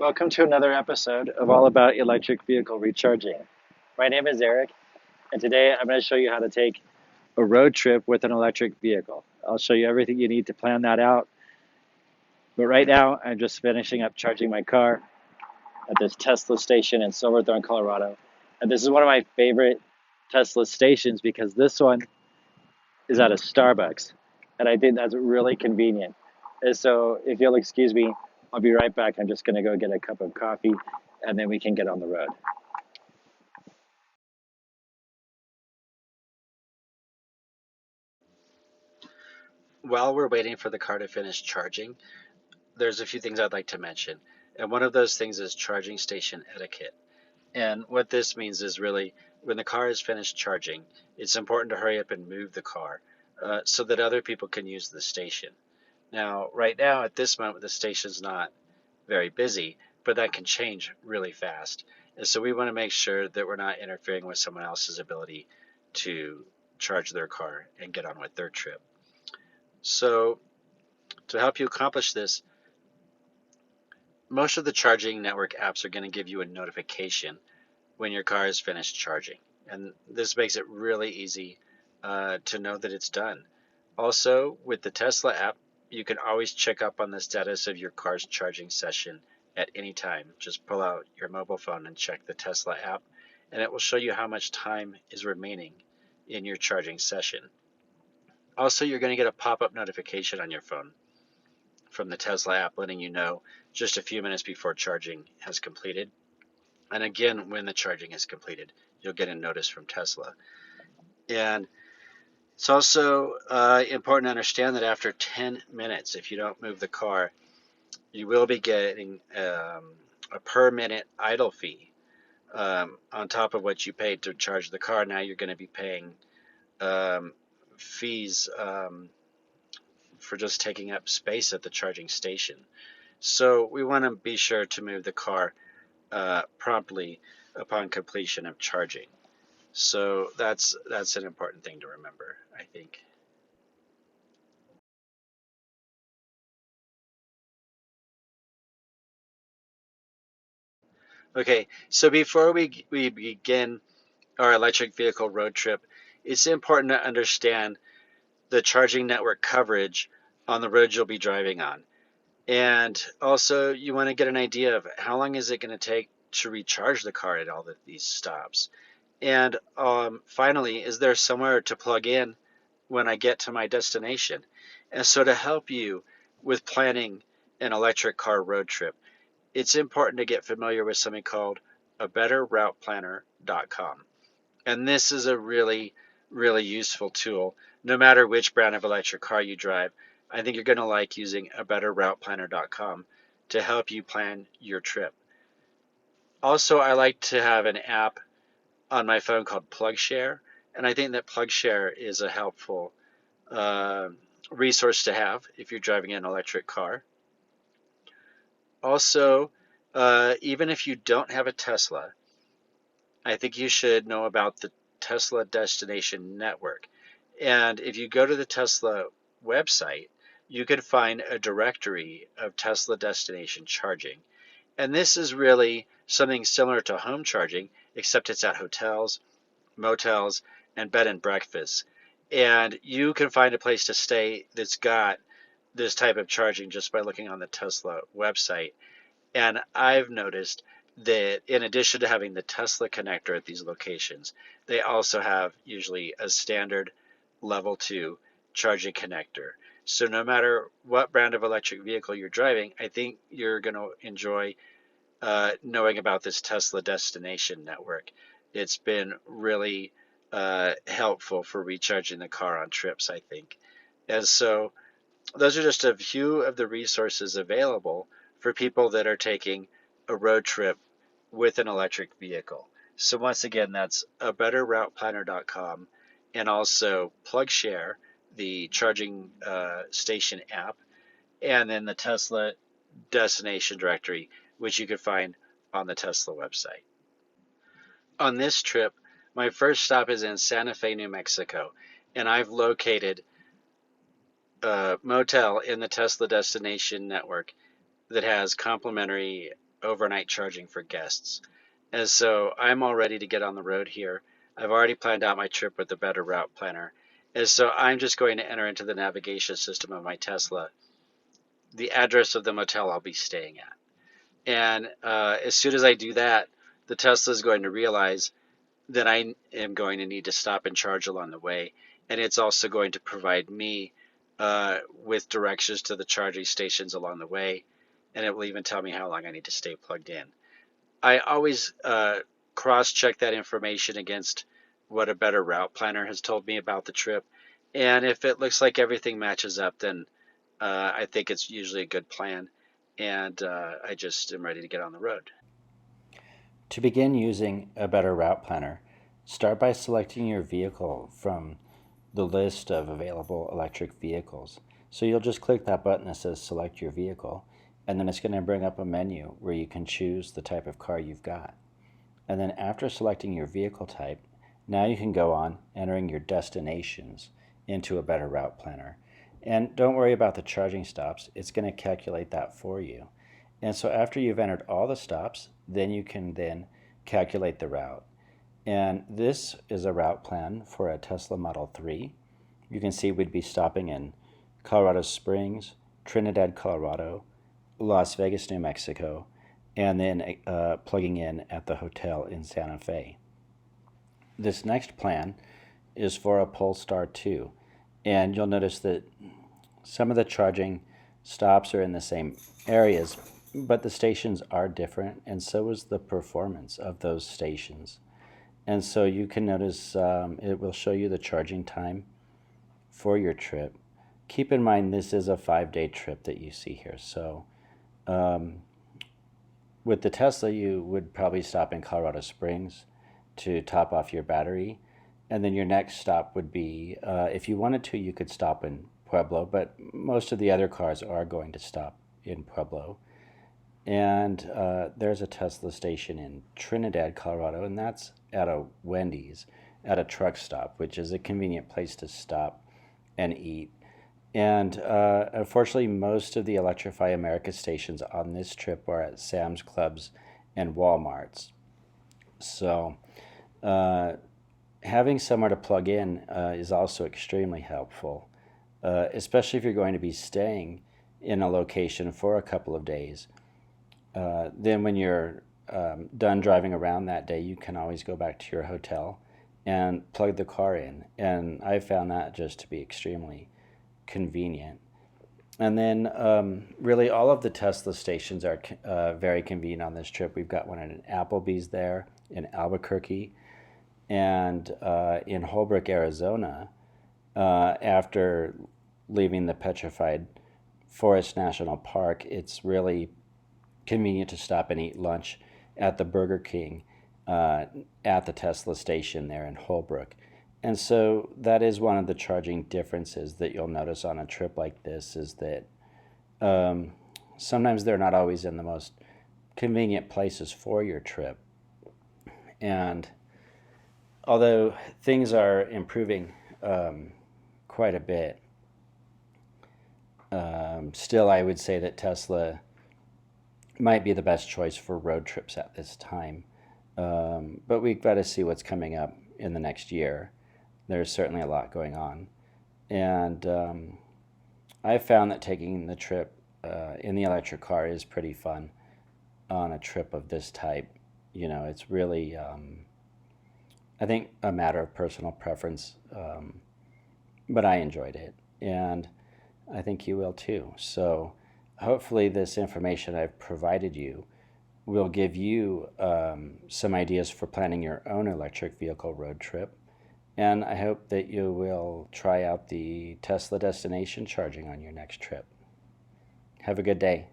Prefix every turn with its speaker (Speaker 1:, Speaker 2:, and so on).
Speaker 1: Welcome to another episode of All About Electric Vehicle Recharging. My name is Eric, and today I'm going to show you how to take a road trip with an electric vehicle. I'll show you everything you need to plan that out. But right now, I'm just finishing up charging my car at this Tesla station in Silverthorne, Colorado. And this is one of my favorite Tesla stations because this one is at a Starbucks. And I think that's really convenient. And so if you'll excuse me, I'll be right back. I'm just going to go get a cup of coffee and then we can get on the road. While we're waiting for the car to finish charging, there's a few things I'd like to mention. And one of those things is charging station etiquette. And what this means is really when the car is finished charging, it's important to hurry up and move the car so that other people can use the station. Now, right now, at this moment, the station's not very busy, but that can change really fast. And so we want to make sure that we're not interfering with someone else's ability to charge their car and get on with their trip. So to help you accomplish this, most of the charging network apps are going to give you a notification when your car is finished charging. And this makes it really easy to know that it's done. Also, with the Tesla app, you can always check up on the status of your car's charging session at any time. Just pull out your mobile phone and check the Tesla app, and it will show you how much time is remaining in your charging session. Also, you're going to get a pop-up notification on your phone from the Tesla app letting you know just a few minutes before charging has completed. And again, when the charging is completed, you'll get a notice from Tesla. And it's also important to understand that after 10 minutes, if you don't move the car, you will be getting a per minute idle fee on top of what you paid to charge the car. Now you're going to be paying fees for just taking up space at the charging station. So we want to be sure to move the car promptly upon completion of charging. So that's an important thing to remember, I think. Okay, so before we begin our electric vehicle road trip, it's important to understand the charging network coverage on the roads you'll be driving on. And also you want to get an idea of how long is it going to take to recharge the car at all of these stops. And finally, is there somewhere to plug in when I get to my destination? And so to help you with planning an electric car road trip, it's important to get familiar with something called a betterrouteplanner.com. And this is a really, really useful tool. No matter which brand of electric car you drive, I think you're going to like using a betterrouteplanner.com to help you plan your trip. Also, I like to have an app on my phone called PlugShare, and I think that PlugShare is a helpful resource to have if you're driving an electric car. Also, even if you don't have a Tesla, I think you should know about the Tesla Destination Network. And if you go to the Tesla website, you can find a directory of Tesla destination charging. And this is really something similar to home charging, except it's at hotels, motels, and bed and breakfasts. And you can find a place to stay that's got this type of charging just by looking on the Tesla website. And I've noticed that in addition to having the Tesla connector at these locations, they also have usually a standard level 2 charging connector. So no matter what brand of electric vehicle you're driving, I think you're going to enjoy knowing about this Tesla destination network. It's been really helpful for recharging the car on trips, I think. And so those are just a few of the resources available for people that are taking a road trip with an electric vehicle. So once again, that's a betterrouteplanner.com and also PlugShare, the charging station app, and then the Tesla destination directory, which you can find on the Tesla website. On this trip, my first stop is in Santa Fe, New Mexico, and I've located a motel in the Tesla destination network that has complimentary overnight charging for guests. And so I'm all ready to get on the road here. I've already planned out my trip with the Better Route Planner. And so I'm just going to enter into the navigation system of my Tesla the address of the motel I'll be staying at. And as soon as I do that, the Tesla is going to realize that I am going to need to stop and charge along the way. And it's also going to provide me with directions to the charging stations along the way. And it will even tell me how long I need to stay plugged in. I always cross-check that information against what a Better Route Planner has told me about the trip. And if it looks like everything matches up, then I think it's usually a good plan. And I just am ready to get on the road.
Speaker 2: To begin using a Better Route Planner, start by selecting your vehicle from the list of available electric vehicles. So you'll just click that button that says select your vehicle, and then it's going to bring up a menu where you can choose the type of car you've got. And then after selecting your vehicle type, now you can go on entering your destinations into a Better Route Planner. And don't worry about the charging stops, it's going to calculate that for you. And so after you've entered all the stops, then you can then calculate the route. And this is a route plan for a Tesla Model 3. You can see we'd be stopping in Colorado Springs, Trinidad, Colorado, Las Vegas, New Mexico, and then plugging in at the hotel in Santa Fe. This next plan is for a Polestar 2, and you'll notice that some of the charging stops are in the same areas, but the stations are different, and so is the performance of those stations. And so you can notice it will show you the charging time for your trip. Keep in mind this is a 5-day trip that you see here. So with the Tesla, you would probably stop in Colorado Springs to top off your battery. And then your next stop would be, if you wanted to, you could stop in Pueblo, but most of the other cars are going to stop in Pueblo. And there's a Tesla station in Trinidad, Colorado, and that's at a Wendy's at a truck stop, which is a convenient place to stop and eat. And unfortunately, most of the Electrify America stations on this trip are at Sam's Clubs and Walmarts. So having somewhere to plug in is also extremely helpful, especially if you're going to be staying in a location for a couple of days. Then when you're done driving around that day, you can always go back to your hotel and plug the car in. And I found that just to be extremely convenient. And then really all of the Tesla stations are very convenient on this trip. We've got one at an Applebee's there in Albuquerque, and in Holbrook, Arizona, after leaving the Petrified Forest National Park, it's really convenient to stop and eat lunch at the Burger King at the Tesla station there in Holbrook. And so that is one of the charging differences that you'll notice on a trip like this, is that sometimes they're not always in the most convenient places for your trip. And although things are improving quite a bit, still I would say that Tesla might be the best choice for road trips at this time. But we've got to see what's coming up in the next year. There's certainly a lot going on. And I found that taking the trip in the electric car is pretty fun on a trip of this type. You know, it's really, I think, a matter of personal preference, but I enjoyed it. And I think you will too. So hopefully this information I've provided you will give you some ideas for planning your own electric vehicle road trip. And I hope that you will try out the Tesla destination charging on your next trip. Have a good day.